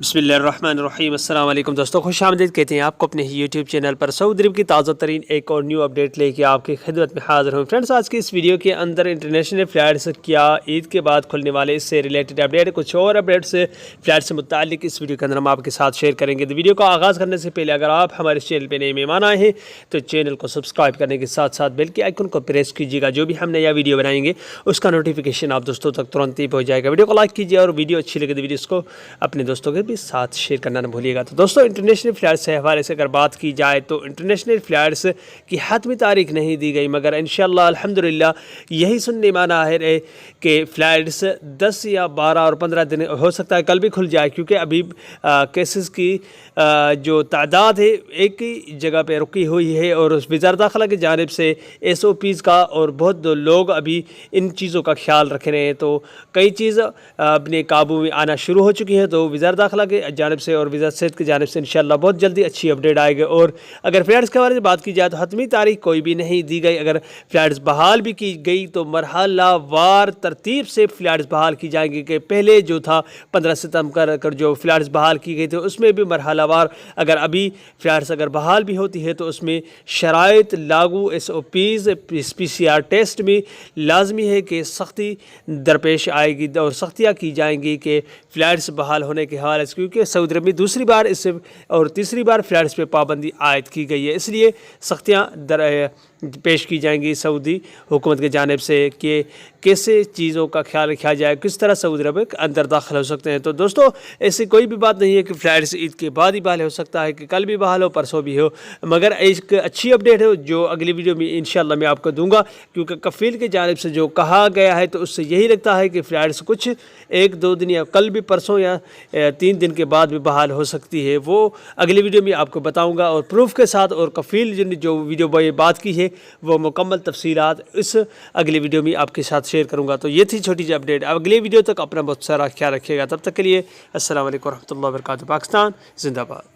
बिस्मिल्लाहिर्रहमानिर्रहीम अस्सलाम वालेकुम दोस्तों, खुश आमदीद कहते हैं आपको अपने यूट्यूब चैनल पर। सऊदी अरब की ताज़ा तरीन एक और न्यू अपडेट लेके आपकी खिदमत में हाज़िर हूँ। फ्रेंड्स, आज की इस वीडियो के अंदर इंटरनेशनल फ़्लाइट्स क्या ईद के बाद खुलने वाले इससे रिलेटेड अपडेट, कुछ और अपडेट्स फ़्लाइट से मुताल्लिक इस वीडियो के अंदर हम आपके साथ शेयर करेंगे। तो वीडियो का आगाज़ करने से पहले अगर आप हमारे चैनल पर नए मेहमान आए हैं तो चैनल को सब्सक्राइब करने के साथ साथ बेल के आइकन को प्रेस कीजिएगा। जो भी हम नया वीडियो बनाएंगे उसका नोटिफिकेशन आप दोस्तों तक तुरंत ही पहुँच जाएगा। वीडियो को लाइक कीजिए और वीडियो अच्छी लगे तो वीडियो को अपने दोस्तों के भी साथ शेयर करना न भूलिएगा। तो दोस्तों, इंटरनेशनल फ़्लाइट्स के हवाले से अगर बात की जाए तो इंटरनेशनल फ़्लाइट्स की हतमी तारीख नहीं दी गई, मगर इंशाअल्लाह अल्हम्दुलिल्लाह यही सुनने में आ है कि फ़्लाइट्स 10 या 12 और 15 दिन हो सकता है कल भी खुल जाए, क्योंकि अभी केसेस की जो तादाद है एक ही जगह पे रुकी हुई है और उस वज़ारत दाखिला की जानिब से SOPs का और बहुत लोग अभी इन चीज़ों का ख्याल रख रहे हैं। तो कई चीज़ अपने काबू में आना शुरू हो चुकी है। तो वज़ारत दाखिला की जानिब से और वज़ारत सेहत की जानिब से इंशाअल्लाह बहुत जल्दी अच्छी अपडेट आएगी। और अगर फ़्लाइट्स के बारे में बात की जाए तो हतमी तारीख कोई भी नहीं दी गई। अगर फ़्लाइट्स बहाल भी की गई तो मरहलावार तरतीब से फ़्लाइट्स बहाल की जाएंगी कि पहले जो था 15 सितंबर कर जो फ़्लाइट्स बहाल की गई थी उसमें भी मरहलावार अगर अभी फ़्लाइट्स अगर बहाल भी होती है तो उसमें शराइत लागू SOPs PCR टेस्ट में लाजमी है कि सख्ती दरपेश आएगी और सख्तियाँ की जाएंगी कि फ़्लाइट्स बहाल होने के हवाले से, क्योंकि सऊदी अरब में दूसरी बार इससे और तीसरी बार फ़्लाइट्स पे पाबंदी आयद की गई है। इसलिए सख्तियाँ पेश की जाएंगी सऊदी हुकूमत की जानिब से कि कैसे चीज़ों का ख्याल रखा जाए, किस तरह सऊदी अरब के अंदर दाखिल हो सकते हैं। तो दोस्तों, ऐसी कोई भी बात नहीं है कि फ़्लाइट्स ईद के बाद ही बहाल हो सकता है, कि कल भी बहाल हो परसों भी हो, मगर एक अच्छी अपडेट है जो अगली वीडियो में इंशाअल्लाह मैं आपको दूंगा, क्योंकि कफ़ील की जानिब से जो कहा गया है तो उससे यही लगता है कि फ़्लाइट्स कुछ 1-2 दिन या कल भी परसों या 3 दिन के बाद भी बहाल हो सकती है। वो अगली वीडियो में आपको बताऊँगा और प्रूफ के साथ, और कफ़ील जो वीडियो बात की है वो मुकम्मल तफसीलात इस अगली वीडियो में आपके साथ शेयर करूंगा। तो ये थी छोटी सी अपडेट। अगली वीडियो तक अपना बहुत सारा ख्याल रखिएगा। तब तक के लिए अस्सलाम वालेकुम रहमतुल्लाहि व बरकातहू। पाकिस्तान जिंदाबाद।